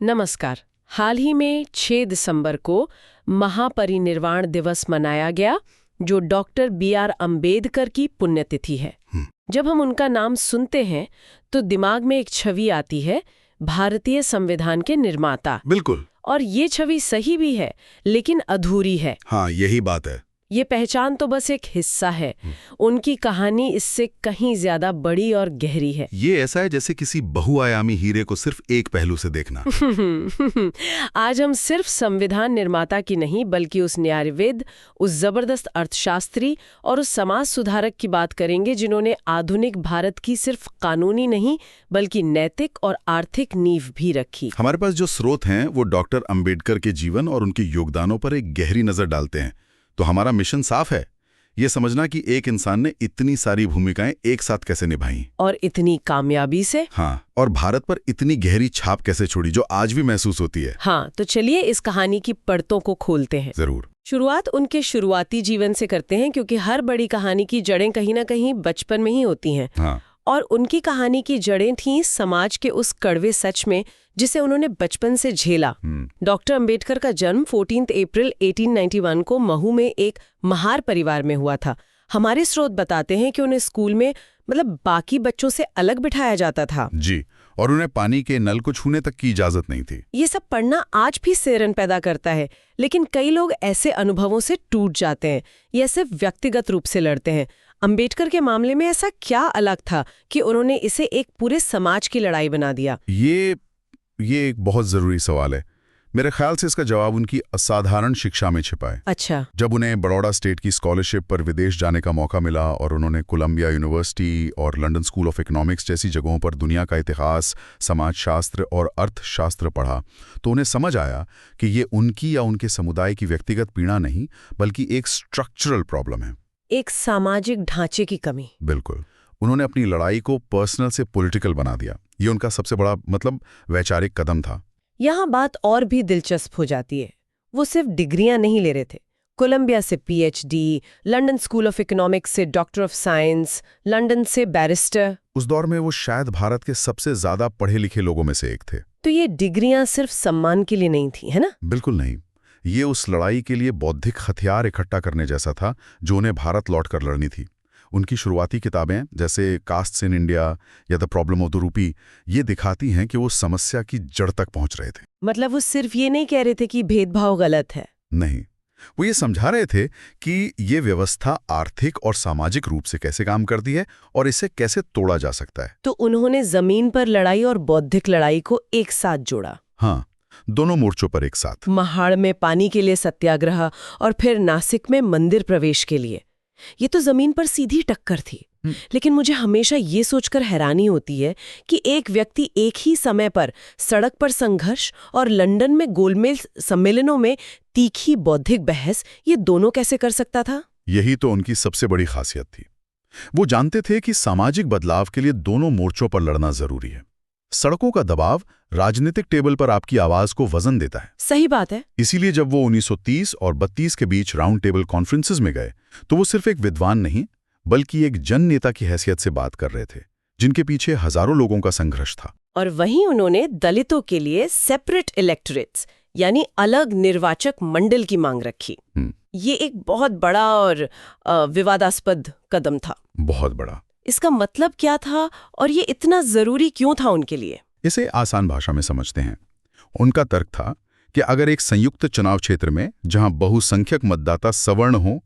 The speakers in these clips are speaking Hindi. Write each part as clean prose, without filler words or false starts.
नमस्कार। हाल ही में 6 दिसंबर को महापरिनिर्वाण दिवस मनाया गया, जो डॉक्टर B.R. अम्बेडकर की पुण्यतिथि है। जब हम उनका नाम सुनते हैं तो दिमाग में एक छवि आती है, भारतीय संविधान के निर्माता। बिल्कुल। और ये छवि सही भी है, लेकिन अधूरी है। हाँ, यही बात है। ये पहचान तो बस एक हिस्सा है। उनकी कहानी इससे कहीं ज्यादा बड़ी और गहरी है। ये ऐसा है जैसे किसी बहुआयामी हीरे को सिर्फ एक पहलू से देखना। आज हम सिर्फ संविधान निर्माता की नहीं, बल्कि उस न्यायविद, उस जबरदस्त अर्थशास्त्री और उस समाज सुधारक की बात करेंगे जिन्होंने आधुनिक भारत की सिर्फ कानूनी नहीं बल्कि नैतिक और आर्थिक नींव भी रखी। हमारे पास जो स्रोत हैं वो डॉक्टर अंबेडकर के जीवन और उनके योगदानों पर एक गहरी नजर डालते हैं। तो हमारा मिशन साफ है, ये समझना कि एक इंसान ने इतनी सारी भूमिकाएं एक साथ कैसे निभाई और इतनी कामयाबी से। हाँ, और भारत पर इतनी गहरी छाप कैसे छोड़ी जो आज भी महसूस होती है। हाँ, तो चलिए इस कहानी की परतों को खोलते हैं। जरूर। शुरुआत उनके शुरुआती जीवन से करते हैं, क्योंकि हर बड़ी कहानी की जड़ें कहीं ना कहीं बचपन में ही होती हैं। हाँ। और उनकी कहानी की जड़ें थीं समाज के उस कड़वे सच में जिसे उन्होंने बचपन से झेला। डॉक्टर अंबेडकर का जन्म 14 अप्रैल 1891 को महू में एक महार परिवार में हुआ था। हमारे स्रोत बताते हैं कि उन्हें स्कूल में बाकी बच्चों से अलग बिठाया जाता था। जी, और उन्हें पानी के नल को छूने तक की इजाजत नहीं थी। ये सब पढ़ना आज भी सिरन पैदा करता है, लेकिन कई लोग ऐसे अनुभवों से टूट जाते हैं या सिर्फ व्यक्तिगत रूप से लड़ते हैं। अंबेडकर के मामले में ऐसा क्या अलग था कि उन्होंने इसे एक पूरे समाज की लड़ाई बना दिया? ये एक बहुत जरूरी सवाल है। मेरे ख्याल से इसका जवाब उनकी असाधारण शिक्षा में छिपा है। अच्छा। जब उन्हें बड़ौदा स्टेट की स्कॉलरशिप पर विदेश जाने का मौका मिला और उन्होंने कोलंबिया यूनिवर्सिटी और लंदन स्कूल ऑफ इकोनॉमिक्स जैसी जगहों पर दुनिया का इतिहास, समाजशास्त्र और अर्थशास्त्र पढ़ा, तो उन्हें समझ आया कि ये उनकी या उनके समुदाय की व्यक्तिगत पीड़ा नहीं, बल्कि एक स्ट्रक्चरल प्रॉब्लम है, एक सामाजिक ढांचे की कमी। बिल्कुल। उन्होंने अपनी लड़ाई को पर्सनल से पॉलिटिकल बना दिया। ये उनका सबसे बड़ा वैचारिक कदम था। यहाँ बात और भी दिलचस्प हो जाती है। वो सिर्फ डिग्रियां नहीं ले रहे थे। कोलंबिया से PhD, London school of economics से डॉक्टर ऑफ साइंस, लंदन से बैरिस्टर। उस दौर में वो शायद भारत के सबसे ज्यादा पढ़े लिखे लोगों में से एक थे। तो ये डिग्रियां सिर्फ सम्मान के लिए नहीं थी, है ना? बिल्कुल नहीं। ये उस लड़ाई के लिए बौद्धिक हथियार इकट्ठा करने जैसा था जो उन्हें भारत लौटकर लड़नी थी। उनकी शुरुआती किताबें जैसे कास्ट्स इन इंडिया या the problem of the rupee ये दिखाती हैं कि वो समस्या की जड़ तक पहुंच रहे थे। वो सिर्फ ये नहीं कह रहे थे कि भेदभाव गलत है। नहीं, वो ये समझा रहे थे कि ये व्यवस्था आर्थिक और सामाजिक रूप से कैसे काम करती है और इसे कैसे तोड़ा जा सकता है। तो उन्होंने जमीन पर लड़ाई और बौद्धिक लड़ाई को एक साथ जोड़ा। हाँ, दोनों मोर्चों पर एक साथ। महाड़ में पानी के लिए सत्याग्रह और फिर नासिक में मंदिर प्रवेश के लिए। ये तो जमीन पर सीधी टक्कर थी। लेकिन मुझे हमेशा ये सोचकर हैरानी होती है कि एक व्यक्ति एक ही समय पर सड़क पर संघर्ष और लंदन में गोलमेज सम्मेलनों में तीखी बौद्धिक बहस, ये दोनों कैसे कर सकता था? यही तो उनकी सबसे बड़ी खासियत थी। वो जानते थे कि सामाजिक बदलाव के लिए दोनों मोर्चों पर लड़ना जरूरी है। सड़कों का दबाव राजनीतिक टेबल पर आपकी आवाज को वजन देता है। सही बात है। इसीलिए जब वो 1930 और 32 के बीच राउंड टेबल कॉन्फ्रेंसेस में गए तो वो सिर्फ एक विद्वान नहीं बल्कि एक जन नेता की हैसियत से बात कर रहे थे, जिनके पीछे हजारों लोगों का संघर्ष था। और वहीं उन्होंने दलितों के लिए सेपरेट इलेक्टोरेट्स यानी अलग निर्वाचक मंडल की मांग रखी। ये एक बहुत बड़ा और विवादास्पद कदम था। बहुत बड़ा। इसका मतलब क्या था और ये इतना जरूरी क्यों था उनके लिए? इसे आसान भाषा में समझते हैं। उनका तर्क था कि अगर एक संयुक्त चुनाव क्षेत्र में जहां बहुसंख्यक मतदाता सवर्ण हो,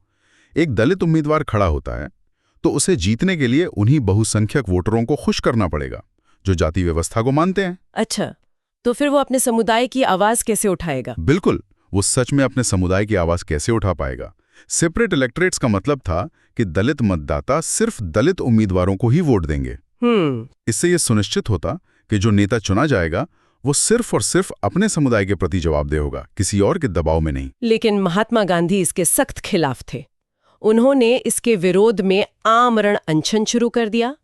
एक दलित उम्मीदवार खड़ा होता है तो उसे जीतने के लिए उन्हीं बहुसंख्यक वोटरों को खुश करना पड़ेगा जो जाति व्यवस्था को मानते हैं। अच्छा, तो फिर वो अपने समुदाय की आवाज कैसे उठाएगा? बिल्कुल, वो सच में अपने समुदाय की आवाज कैसे उठा पाएगा? सेपरेट इलेक्टोरेट्स का मतलब था कि दलित मतदाता सिर्फ दलित उम्मीदवारों को ही वोट देंगे। इससे यह सुनिश्चित होता कि जो नेता चुना जाएगा वो सिर्फ और सिर्फ अपने समुदाय के प्रति जवाबदेह होगा, किसी और के दबाव में नहीं। लेकिन महात्मा गांधी इसके सख्त खिलाफ थे। उन्होंने इसके विरोध में आमरण अनशन शुरू कर दिया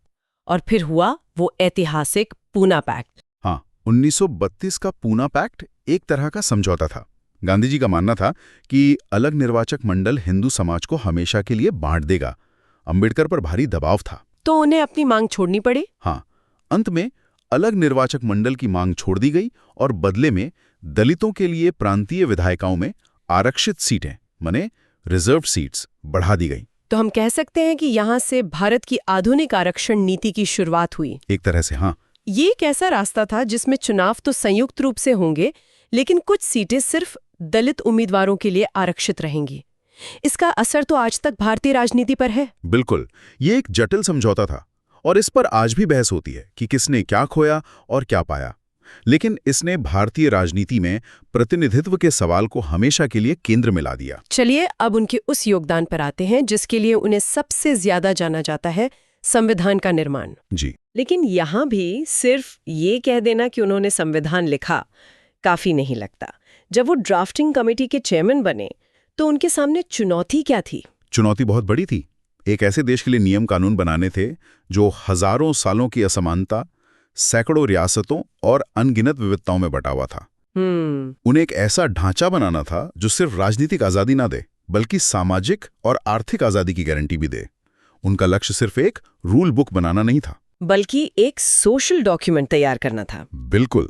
और फिर हुआ वो ऐतिहासिक पूना पैक्ट। हाँ, 1932 का पूना पैक्ट एक तरह का समझौता था। गांधी जी का मानना था कि अलग निर्वाचक मंडल हिंदू समाज को हमेशा के लिए बांट देगा। अंबेडकर पर भारी दबाव था तो उन्हें अपनी मांग छोड़नी पड़ी। हाँ, अंत में अलग निर्वाचक मंडल की मांग छोड़ दी गई और बदले में दलितों के लिए प्रांतीय विधायिकाओं में आरक्षित सीटें माने रिजर्व सीट्स बढ़ा दी गई। तो हम कह सकते हैं कि यहाँ से भारत की आधुनिक आरक्षण नीति की शुरुआत हुई। एक तरह से हाँ। ये एक ऐसा रास्ता था जिसमें चुनाव तो संयुक्त रूप से होंगे, लेकिन कुछ सीटें सिर्फ दलित उम्मीदवारों के लिए आरक्षित रहेंगी। इसका असर तो आज तक भारतीय राजनीति पर है। बिल्कुल, ये एक जटिल समझौता था और इस पर आज भी बहस होती है कि किसने क्या खोया और क्या पाया। लेकिन इसने भारतीय राजनीति में प्रतिनिधित्व के सवाल को हमेशा के लिए केंद्र में ला दिया। चलिए अब उनके उस योगदान पर आते हैं जिसके लिए उन्हें सबसे ज्यादा जाना जाता है, संविधान का निर्माण। जी। लेकिन यहाँ भी सिर्फ ये कह देना कि उन्होंने संविधान लिखा काफी नहीं लगता। जब वो ड्राफ्टिंग कमेटी के चेयरमैन बने तो उनके सामने चुनौती क्या थी? चुनौती बहुत बड़ी थी। एक ऐसे देश के लिए नियम कानून बनाने थे जो हजारों सालों की असमानता, सैकड़ों रियासतों और अनगिनत विविधताओं में बटा हुआ था। उन्हें एक ऐसा ढांचा बनाना था जो सिर्फ राजनीतिक आजादी ना दे बल्कि सामाजिक और आर्थिक आजादी की गारंटी भी दे। उनका लक्ष्य सिर्फ एक रूल बुक बनाना नहीं था, बल्कि एक सोशल डॉक्यूमेंट तैयार करना था। बिल्कुल,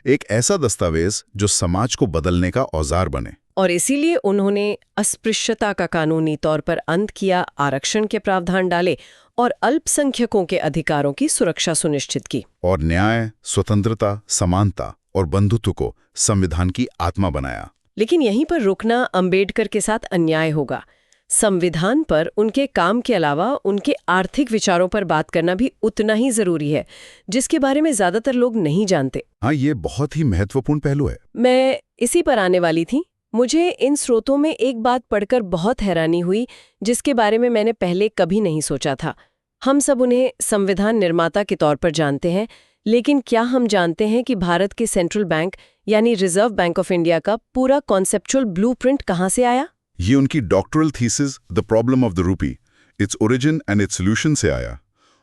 एक ऐसा दस्तावेज जो समाज को बदलने का औजार बने। और इसीलिए उन्होंने अस्पृश्यता का कानूनी तौर पर अंत किया, आरक्षण के प्रावधान डाले और अल्पसंख्यकों के अधिकारों की सुरक्षा सुनिश्चित की। और न्याय, स्वतंत्रता, समानता और बंधुत्व को संविधान की आत्मा बनाया। लेकिन यहीं पर रुकना अंबेडकर के साथ अन्याय होगा। संविधान पर उनके काम के अलावा उनके आर्थिक विचारों पर बात करना भी उतना ही जरूरी है, जिसके बारे में ज्यादातर लोग नहीं जानते। हाँ, ये बहुत ही महत्वपूर्ण पहलू है। मैं इसी पर आने वाली थी। मुझे इन स्रोतों में एक बात पढ़कर बहुत हैरानी हुई जिसके बारे में मैंने पहले कभी नहीं सोचा था। हम सब उन्हें संविधान निर्माता के तौर पर जानते हैं, लेकिन क्या हम जानते हैं कि भारत के सेंट्रल बैंक यानी रिजर्व बैंक ऑफ इंडिया का पूरा कॉन्सेप्चुअल ब्लूप्रिंट कहाँ से आया? ये उनकी doctoral thesis the problem of the rupee, its origin and it's solution से आया,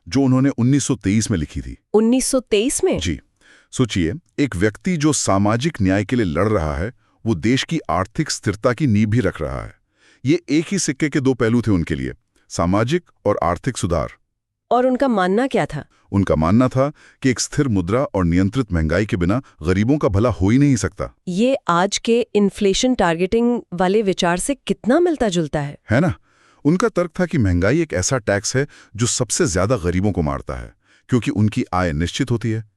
जो उन्होंने 1923 में लिखी थी। 1923 में? जी। सोचिए, एक व्यक्ति जो सामाजिक न्याय के लिए लड़ रहा है वो देश की आर्थिक स्थिरता की नींव भी रख रहा है। ये एक ही सिक्के के दो पहलू थे उनके लिए, सामाजिक और आर्थिक सुधार। और उनका मानना क्या था? उनका मानना था कि एक स्थिर मुद्रा और नियंत्रित महंगाई के बिना गरीबों का भला हो ही नहीं सकता। ये आज के इन्फ्लेशन टारगेटिंग वाले विचार से कितना मिलता जुलता है ना? उनका तर्क था कि महंगाई एक ऐसा टैक्स है जो सबसे ज्यादा गरीबों को मारता है क्योंकि उनकी आय निश्चित होती है।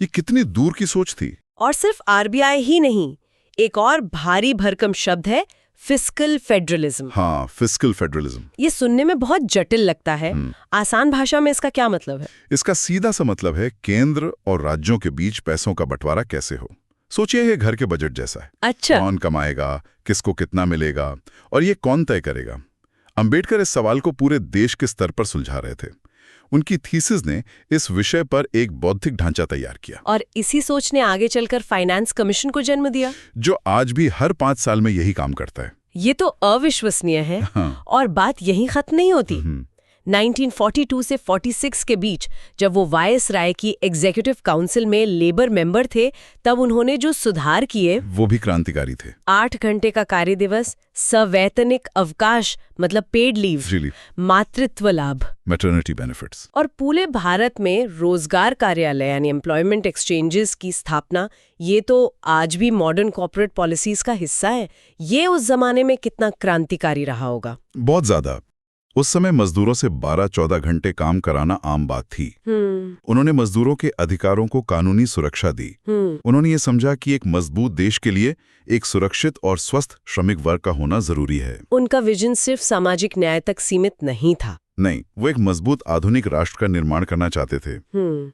ये कितनी दूर की सोच थी। और सिर्फ आरबीआई ही नहीं, एक और भारी भरकम शब्द है फिस्कल फेडरलिज्म। हाँ, फिस्कल फेडरलिज्म। ये सुनने में बहुत जटिल लगता है। आसान भाषा में इसका क्या मतलब है? इसका सीधा सा मतलब है केंद्र और राज्यों के बीच पैसों का बंटवारा कैसे हो। सोचिए, ये घर के बजट जैसा है। अच्छा। कौन कमाएगा, किसको कितना मिलेगा और ये कौन तय करेगा? अंबेडकर इस सवाल को पूरे देश के स्तर पर सुलझा रहे थे। उनकी थीसिस ने इस विषय पर एक बौद्धिक ढांचा तैयार किया और इसी सोच ने आगे चलकर फाइनेंस कमीशन को जन्म दिया, जो आज भी हर 5 साल में यही काम करता है। ये तो अविश्वसनीय है। हाँ। और बात यहीं खत्म नहीं होती। 1942 से 46 के बीच जब वो वायसराय की एग्जीक्यूटिव काउंसिल में लेबर मेंबर थे, तब उन्होंने जो सुधार किए वो भी क्रांतिकारी थे। 8 घंटे का कार्य दिवस, सवैतनिक अवकाश मतलब पेड लीव, मातृत्व लाभ, मैटरनिटी बेनिफिट्स, और पूरे भारत में रोजगार कार्यालय यानी एम्प्लॉयमेंट एक्सचेंजेस की स्थापना, ये तो आज भी मॉडर्न कॉर्पोरेट पॉलिसीज का हिस्सा है। ये उस जमाने में कितना क्रांतिकारी रहा होगा। बहुत ज्यादा। उस समय मजदूरों से 12-14 घंटे काम कराना आम बात थी। उन्होंने मजदूरों के अधिकारों को कानूनी सुरक्षा दी। उन्होंने ये समझा कि एक मजबूत देश के लिए एक सुरक्षित और स्वस्थ श्रमिक वर्ग का होना जरूरी है। उनका विजन सिर्फ सामाजिक न्याय तक सीमित नहीं था। नहीं, वो एक मजबूत आधुनिक राष्ट्र का निर्माण करना चाहते थे,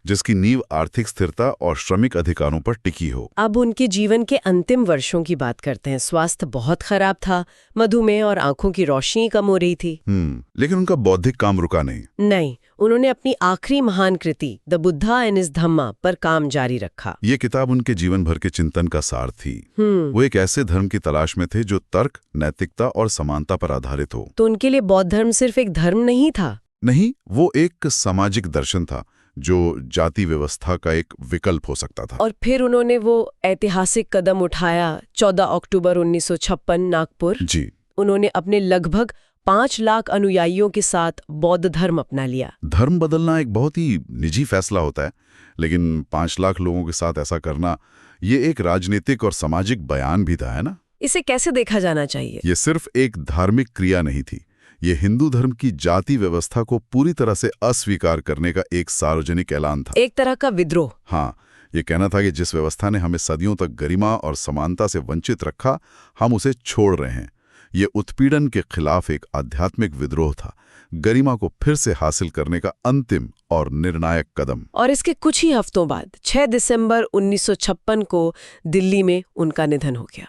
जिसकी नींव आर्थिक स्थिरता और श्रमिक अधिकारों पर टिकी हो। अब उनके जीवन के अंतिम वर्षों की बात करते हैं। स्वास्थ्य बहुत खराब था, मधुमेह और आंखों की रोशनी कम हो रही थी। लेकिन उनका बौद्धिक काम रुका नहीं। उन्होंने अपनी आखिरी महान कृति द बुद्धा एंड हिज धम्मा पर काम जारी रखा। ये किताब उनके जीवन भर के चिंतन का सार थी। वो एक ऐसे धर्म की तलाश में थे जो तर्क, नैतिकता और समानता पर आधारित हो। तो उनके लिए बौद्ध धर्म सिर्फ एक धर्म नहीं था। नहीं, वो एक सामाजिक दर्शन था जो जाति व्यवस्था का एक विकल्प हो सकता था। और फिर उन्होंने वो ऐतिहासिक कदम उठाया 14 अक्टूबर 1956 नागपुर। जी। उन्होंने अपने लगभग 5 लाख अनुयायियों के साथ बौद्ध धर्म अपना लिया। धर्म बदलना एक बहुत ही निजी फैसला होता है, लेकिन 5 लाख लोगों के साथ ऐसा करना, ये एक राजनीतिक और सामाजिक बयान भी था, है ना? इसे कैसे देखा जाना चाहिए? ये सिर्फ एक धार्मिक क्रिया नहीं थी, ये हिंदू धर्म की जाति व्यवस्था को पूरी तरह से अस्वीकार करने का एक सार्वजनिक ऐलान था। एक तरह का विद्रोह। हाँ, ये कहना था कि जिस व्यवस्था ने हमें सदियों तक गरिमा और समानता से वंचित रखा, हम उसे छोड़ रहे हैं। ये उत्पीड़न के खिलाफ एक आध्यात्मिक विद्रोह था, गरिमा को फिर से हासिल करने का अंतिम और निर्णायक कदम। और इसके कुछ ही हफ्तों बाद 6 दिसंबर 1956 को दिल्ली में उनका निधन हो गया।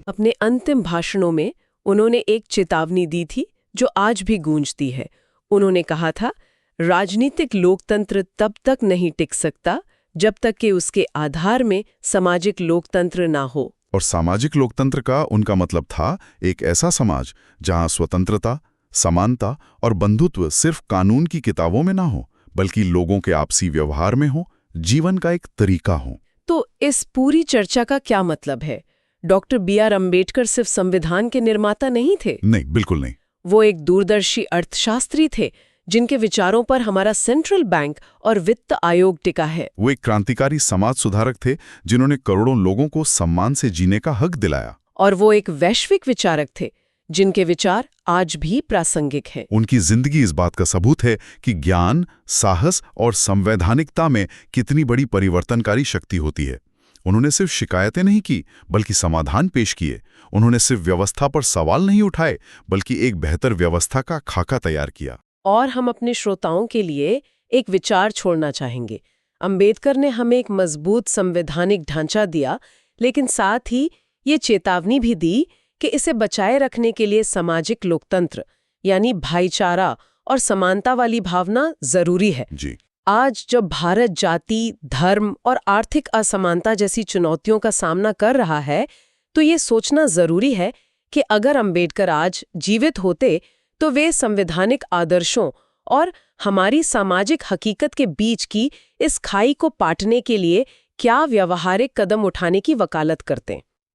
अपने अंतिम भाषणों में उन्होंने एक चेतावनी दी थी जो आज भी गूंजती है। उन्होंने कहा था, राजनीतिक लोकतंत्र तब तक नहीं टिक सकता जब तक कि उसके आधार में सामाजिक लोकतंत्र ना हो। और सामाजिक लोकतंत्र का उनका मतलब था एक ऐसा समाज जहां स्वतंत्रता, समानता और बंधुत्व सिर्फ कानून की किताबों में ना हो, बल्कि लोगों के आपसी व्यवहार में हो, जीवन का एक तरीका हो। तो इस पूरी चर्चा का क्या मतलब है? Doctor B.R. अम्बेडकर सिर्फ संविधान के निर्माता नहीं थे। नहीं, बिल्कुल नहीं। वो एक दूरदर्शी अर्थशास्त्री थे जिनके विचारों पर हमारा सेंट्रल बैंक और वित्त आयोग टिका है। वो एक क्रांतिकारी समाज सुधारक थे जिन्होंने करोड़ों लोगों को सम्मान से जीने का हक दिलाया। और वो एक वैश्विक विचारक थे जिनके विचार आज भी प्रासंगिक हैं। उनकी जिंदगी इस बात का सबूत है कि ज्ञान, साहस और संवैधानिकता में कितनी बड़ी परिवर्तनकारी शक्ति होती है। उन्होंने सिर्फ शिकायतें नहीं की, बल्कि समाधान पेश किए। उन्होंने सिर्फ व्यवस्था पर सवाल नहीं उठाए, बल्कि एक बेहतर व्यवस्था का खाका तैयार किया। और हम अपने श्रोताओं के लिए एक विचार छोड़ना चाहेंगे। अंबेडकर ने हमें एक मजबूत संवैधानिक ढांचा दिया, लेकिन साथ ही ये चेतावनी भी दी कि इसे बचाए रखने के लिए सामाजिक लोकतंत्र यानी भाईचारा और समानता वाली भावना जरूरी है। जी। आज जब भारत जाति, धर्म और आर्थिक असमानता जैसी चुनौतियों का सामना कर रहा है, तो ये सोचना जरूरी है कि अगर अंबेडकर आज जीवित होते तो वे संवैधानिक आदर्शों और हमारी सामाजिक हकीकत के बीच की इस खाई को पाटने के लिए क्या व्यावहारिक कदम उठाने की वकालत करते हैं।